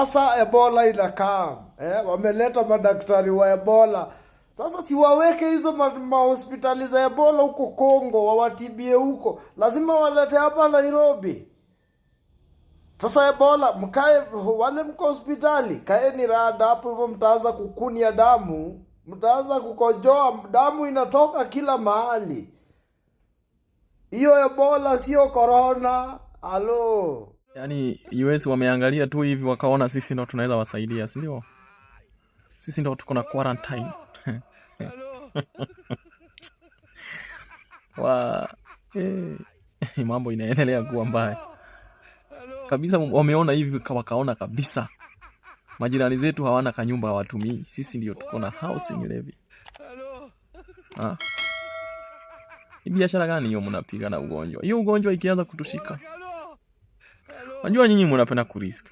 Sasa Ebola inakaa. Wameleta madaktari wa Ebola. Sasa si waweke hizo mahospitali za Ebola huko Kongo, wawatibie huko. Lazima walete hapa Nairobi. Sasa Ebola, mkae wale mko hospitali, kaeni rada hapo hivyo, mtaanza kukunia damu, mtaanza kukojoa, damu inatoka kila mahali. Hiyo Ebola sio corona. Halo. Yaani US wameangalia tu hivi wakaona sisi ndo tunaweza wasaidia, si ndio? Sisi ndo tuko na quarantine. Mambo inaendelea kuwa mbaya kabisa. Wameona hivi wakaona kabisa majirani zetu hawana kanyumba hawatumii, sisi ndio tuko na housing levy. Ni biashara gani hiyo mnapiga na ugonjwa? Hiyo ugonjwa ikianza kutushika, unajua nyinyi mnapenda kurisk.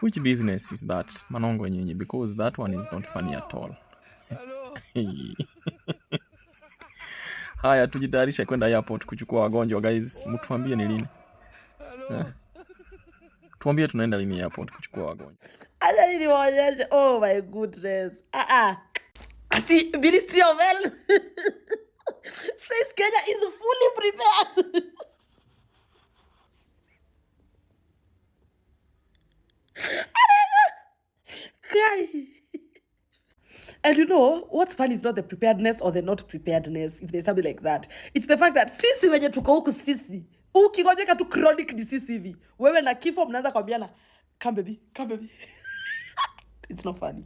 Which business is that? Manongo nyinyi, because that one is not funny at all. Haya, tujitayarishe kwenda airport kuchukua wagonjwa guys. Mtuambie ni lini. Tuambie tunaenda lini airport kuchukua wagonjwa. Acha niwaonyeshe. Oh my goodness. Ati Ministry of Health says Kenya is fully prepared. And you know, what's funny is not the preparedness or the not preparedness, if there's something like that. It's the fact that sisi wenye tuko huku sisi, ukingojeka tu chronic disease hivi, wewe na kifo mnaanza kuambiana, come baby, come baby. It's not funny.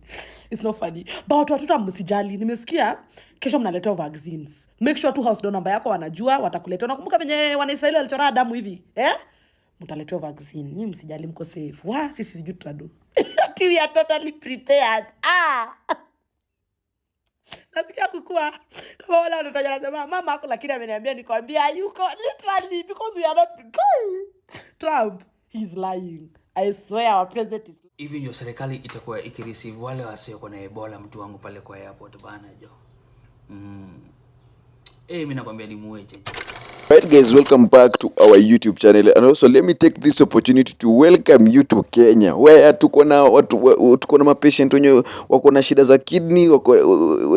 It's not funny. But watu msijali, nimesikia kesho mnaletea vaccines. Make sure tu house door number yako wanajua, watakuletea. Nakumbuka venye Wanaisraeli walichora damu hivi, mtaletea vaccine. Nyinyi msijali, mko safe. Sisi sijui tutadu. We are totally prepared. Nasikia kukua kama wala watoto wanasema mama yako lakini ameniambia nikwambia yuko literally because we are not Trump, he's lying. I swear our president is. Hivi ndio serikali itakuwa ikireceive wale wasio na Ebola, mtu wangu pale kwa airport bana jo. Mimi nakwambia ni mueche. Right guys, welcome back to our YouTube channel, and also let me take this opportunity to welcome you to Kenya, where tuko na mapatient wenye wako na shida za kidney,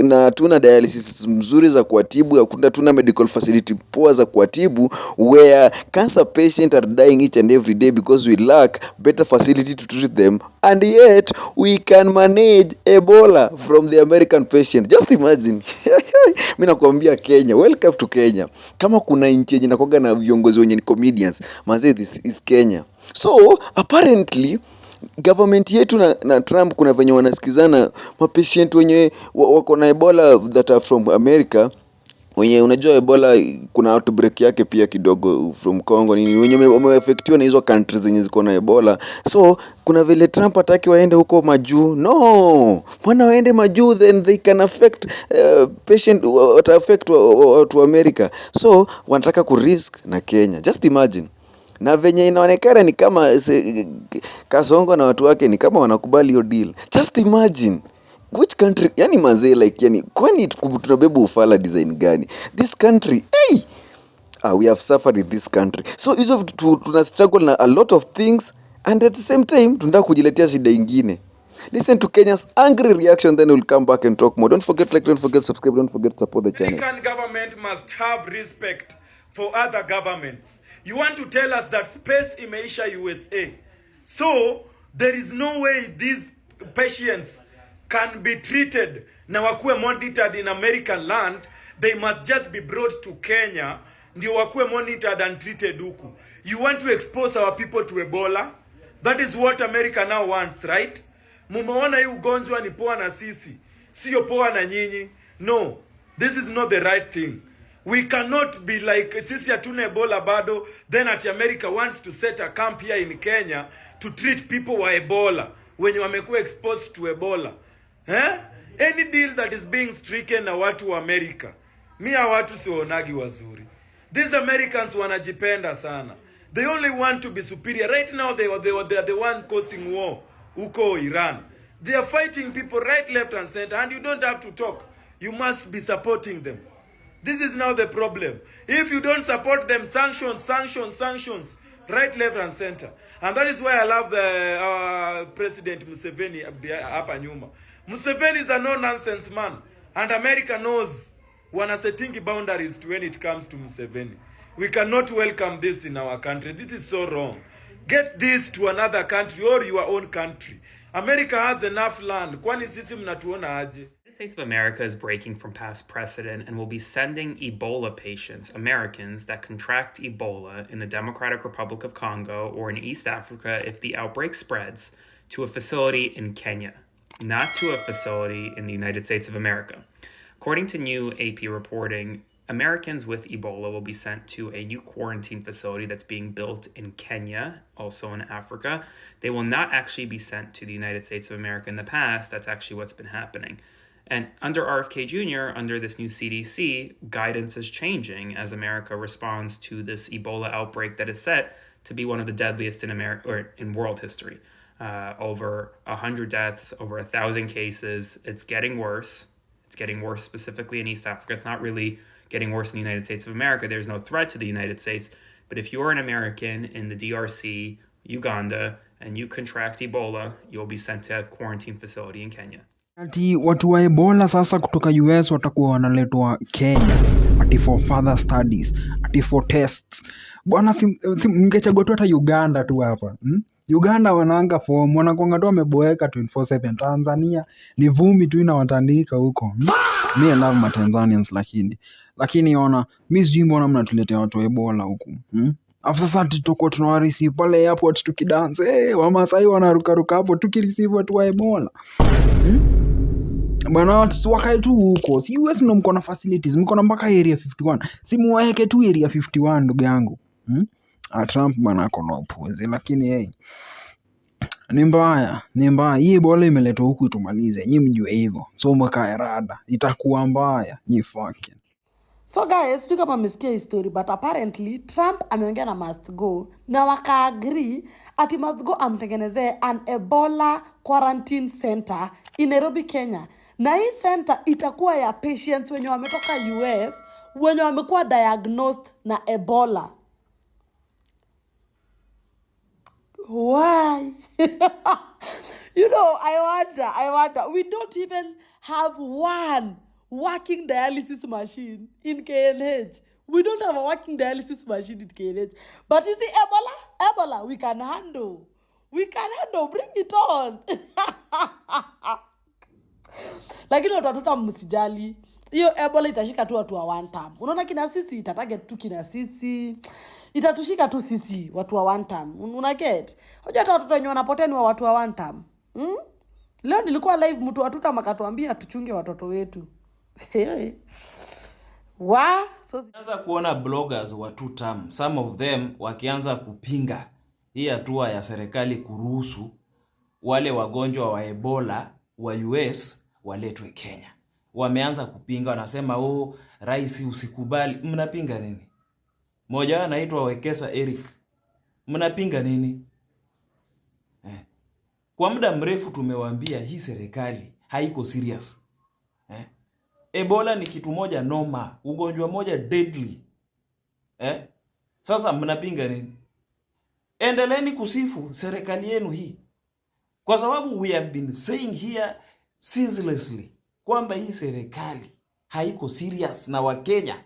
na tuna dialysis mzuri za kuatibu, tuna medical facility poa za kuatibu, where cancer patients are dying each and every day because we lack better facility to treat them, and yet we can manage Ebola from the American patient. Just imagine. Mimi nakwambia Kenya, welcome to Kenya. Kama kuna nchi yenye nakoga na viongozi wenye ni comedians, manze, this is Kenya. So apparently government yetu na Trump kuna venye wanasikizana mapatient wenye wako na Ebola that are from America. Wenye unajua Ebola kuna outbreak yake pia kidogo from Congo nini, wenye wameaffectiwa na hizo countries zenye ziko na Ebola. So kuna vile Trump ataki waende huko majuu. No, mbona waende majuu, then they can affect patient, affect to America. So wanataka ku risk na Kenya. Just imagine. Na venye inaonekana ni kama Kasongo na watu wake ni kama wanakubali hiyo deal. Just imagine. Which country, yani manze, like, yani kwani tunabeba ufala design gani? This country, we have suffered in this country. So hizo tuna struggle na a lot of things, and at the same time tunataka kujiletea shida ingine. Listen to Kenya's angry reaction, then we'll come back and talk more. Don't forget like, don't forget subscribe, don't forget support the channel. American government must have respect for other governments. You want to tell us that space imeisha USA. So there is no way these patients can be treated na wakuwe monitored in American land. They must just be brought to Kenya ndio wakuwe monitored and treated huku. You want to expose our people to Ebola? That is what America now wants, right? Mumeona hii ugonjwa ni poa na sisi, sio poa na nyinyi. No, this is not the right thing. We cannot be like sisi hatuna Ebola bado, then at America wants to set a camp here in Kenya to treat people wa Ebola wenye wamekuwa exposed to Ebola. Any deal that is being stricken na watu wa America, mia watu sionagi wazuri. These Americans wanajipenda sana. They only want to be superior. Right now they are the one causing war huko Iran. They are fighting people right, left and center, and you don't have to talk. You must be supporting them. This is now the problem. If you don't support them, sanctions, right, left and center. And that is why I love the President Museveni hapa nyuma. Museveni is a no-nonsense man. And America knows wana setting boundaries to when it comes to Museveni. We cannot welcome this in our country. This is so wrong. Get this to another country or your own country. America has enough land. Kwani sisi mnatuona aje? The United States of America is breaking from past precedent and will be sending Ebola patients, Americans, that contract Ebola in the Democratic Republic of Congo or in East Africa if the outbreak spreads, to a facility in Kenya, not to a facility in the United States of America. According to new AP reporting, Americans with Ebola will be sent to a new quarantine facility that's being built in Kenya, also in Africa. They will not actually be sent to the United States of America. In the past, that's actually what's been happening. And under RFK Jr., under this new CDC, guidance is changing as America responds to this Ebola outbreak that is set to be one of the deadliest in America or in world history. Over 100 deaths, over 1,000 cases. It's getting worse. It's getting worse specifically in East Africa. It's not really getting worse in the United States of America. There's no threat to the United States. But if you're an American in the DRC, Uganda, and you contract Ebola, you'll be sent to a quarantine facility in Kenya. Ati watu wa Ebola sasa kutoka US watakuwa wanaletwa Kenya ati for further studies, ati for tests. Bwana mngechagua tu hata Uganda tu hapa. Uganda wanaanga form, wanakuanga tu wameboeka 24/7. Tanzania ni vumbi tu inawatandika huko. Me I love my Tanzanians lakini ona mimi sijui mbona mnatuletea watu wa Ebola huku. Afu sasa tuko tunawareceive pale airport tukidance. Wamasai wanaruka hapo tukireceive watu wa Ebola. Bwana watu wakae tu huko. Si US ndio mko na facilities, mko na mpaka area 51. Si muwaeke tu area 51 ndugu yangu. Trump bwana ako na upuzi, lakini hey, ni mbaya. Hii Ebola imeletwa huku itumalize. Nyinyi mjue hivyo. So mkae rada. Itakuwa mbaya. Nyinyi fucking. So guys, sijui kama mmesikia hii story, but apparently Trump ameongea na Must Go na waka agree ati Must Go amtengenezee an Ebola quarantine center in Nairobi, Kenya. Na hii center itakuwa ya patients wenye wametoka US wenye wamekuwa diagnosed na Ebola. Why? You know, I wonder. We don't even have one working dialysis machine in KNH. We don't have a working dialysis machine in KNH. But you see, Ebola, we can handle. Bring it on. Lakini watu watuta msijali. Hiyo Ebola itashika tu watu wa one time. Unaona kina sisi itatarget tu kina sisi. Itatushika tu sisi watu wa one time. Una get? Hoja hata watoto wenye wanapotea ni wa watu wa one time. Leo nilikuwa live mtu watuta makatuambia tuchunge watoto wetu. Anza kuona bloggers wa two term, some of them wakianza kupinga hii hatua ya serikali kuruhusu wale wagonjwa wa Ebola wa US waletwe Kenya. Wameanza kupinga, wanasema rais usikubali. Mnapinga nini? Mmoja anaitwa Wekesa Eric. Mnapinga nini? Kwa muda mrefu tumewaambia hii serikali haiko serious. Ebola ni kitu moja noma, ugonjwa moja deadly. Sasa mnapinga nini? Endeleeni kusifu serikali yenu hii. Kwa sababu we have been saying here ceaselessly kwamba hii serikali haiko serious na Wakenya.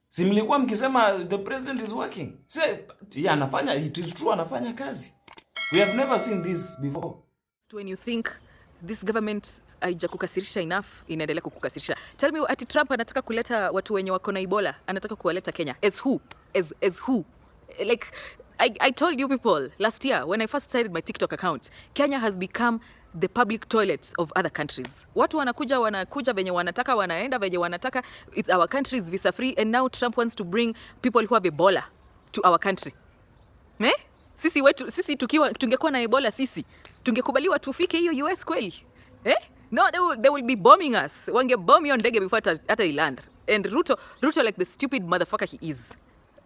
Si mlikuwa mkisema the president is working. Anafanya, it is true, anafanya kazi. We have never seen this before. When you think this government haijakukasirisha enough, inaendelea kukukasirisha. Tell me, ati Trump anataka kuleta watu wenye wako na Ebola, anataka kuwaleta Kenya. As who? As who? Like, I told you people last year when I first started my TikTok account, Kenya has become the public toilets of other countries. Watu wanakuja venye wanataka, wanaenda venye wanataka. It's our country, is visa free, and now Trump wants to bring people who have Ebola to our country. Sisi tungekuwa na Ebola, sisi tungekubaliwa tufike hiyo US kweli? No, they will be bombing us. Wange bomb hiyo ndege before hata iland. And Ruto, like the stupid motherfucker he is.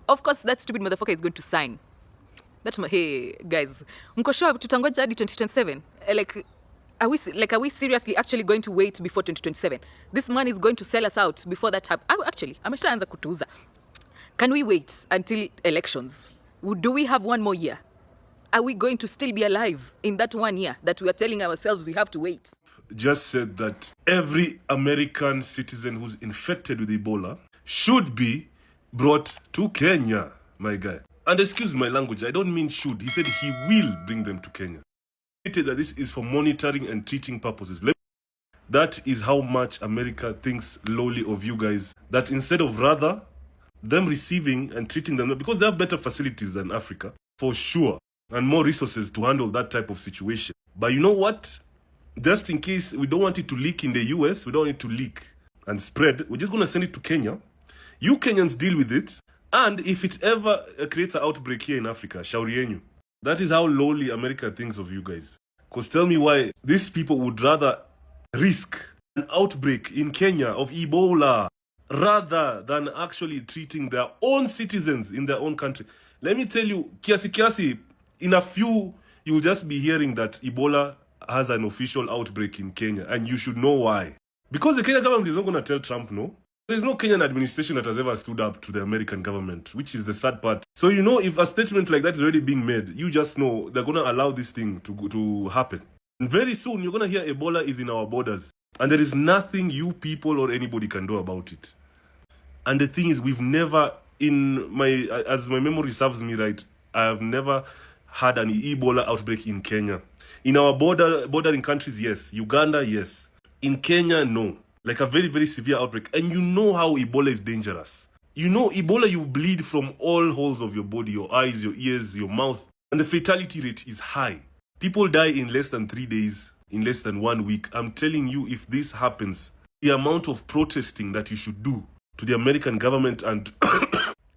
Of course that stupid motherfucker is going to sign. Hey guys, mko sure tutangoja hadi 2027? Are we seriously actually going to wait before 2027? This man is going to sell us out before that happens. Actually, ameshaanza kutuuza. Can we wait until elections? Do we have one more year? Are we going to still be alive in that 1 year that we are telling ourselves we have to wait? Just said that every American citizen who's infected with Ebola should be brought to Kenya, my guy. And excuse my language, I don't mean should. He said he will bring them to Kenya. He stated that this is for monitoring and treating purposes. That is how much America thinks lowly of you guys. That instead of rather them receiving and treating them, because they have better facilities than Africa, for sure, and more resources to handle that type of situation. But you know what? Just in case we don't want it to leak in the US, we don't want it to leak and spread, we're just going to send it to Kenya. You Kenyans deal with it. And if it ever creates an outbreak here in Africa, shauri yenyu. That is how lowly America thinks of you guys. Because tell me why these people would rather risk an outbreak in Kenya of Ebola rather than actually treating their own citizens in their own country. Let me tell you, kiasi, in a few, you'll just be hearing that Ebola has an official outbreak in Kenya, and you should know why. Because the Kenyan government is not going to tell Trump no. There is no Kenyan administration that has ever stood up to the American government, which is the sad part. So you know, if a statement like that is already being made, you just know they're going to allow this thing to happen. And very soon, you're going to hear Ebola is in our borders. And there is nothing you people or anybody can do about it. And the thing is, we've never, as my memory serves me right, I have never had an Ebola outbreak in Kenya. In our bordering countries, yes. Uganda, yes. In Kenya, no. Like a very, very severe outbreak. And you know how Ebola is dangerous. You know, Ebola, you bleed from all holes of your body, your eyes, your ears, your mouth. And the fatality rate is high. People die in less than 3 days, in less than 1 week. I'm telling you, if this happens, the amount of protesting that you should do to the American government and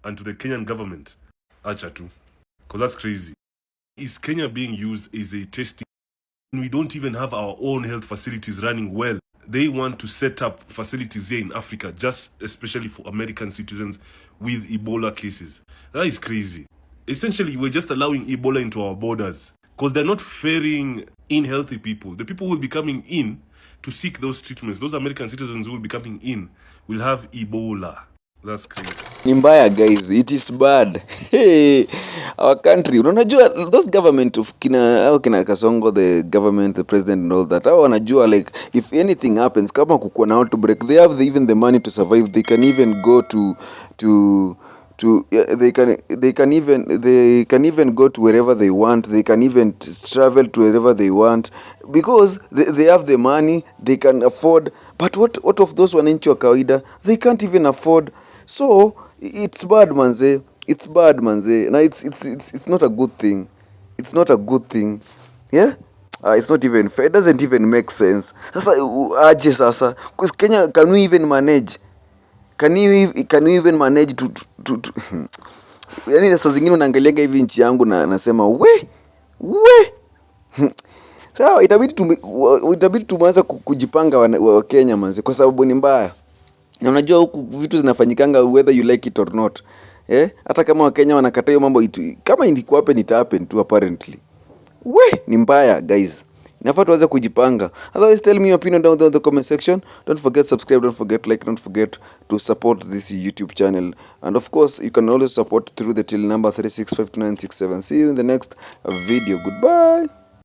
and to the Kenyan government, acha tu. Because that's crazy. Is Kenya being used as a testing? We don't even have our own health facilities running well. They want to set up facilities here in Africa, just especially for American citizens with Ebola cases. That is crazy. Essentially, we're just allowing Ebola into our borders because they're not ferrying in healthy people. The people who will be coming in to seek those treatments, those American citizens who will be coming in, will have Ebola. That's crazy. Ni mbaya guys, it is bad. Hey, our country, unajua those government of kina Kasongo, the government, the president and all that, hao wanajua like if anything happens, kama kukuwa na outbreak, they have even the money to survive. They can even go they can even go to wherever they want. They can even travel to wherever they want because they have the money, they can afford. But what of those wananchi wa kawaida? They can't even afford. So it's bad manze. It's bad manze. Now it's not a good thing. It's not a good thing. Yeah? It's not even fair. It doesn't even make sense. Sasa aje sasa. Because Kenya, can we even manage? Can we even manage to yani sasa zingine unaangaliaga hivi nchi yangu na nasema we sawa, itabidi tumeanza kujipanga wa Kenya manze, kwa sababu ni mbaya. Na unajua huku vitu zinafanyikanga whether you like it or not. Hata kama Wakenya wanakataa hiyo mambo, kama indiko happen it happen too apparently. Ni mbaya guys. Inafaa tuanze kujipanga. Otherwise, tell me your opinion down there in the comment section. Don't forget subscribe, don't forget like, don't forget to support this YouTube channel. And of course, you can always support through the till number 3652967. See you in the next video. Goodbye.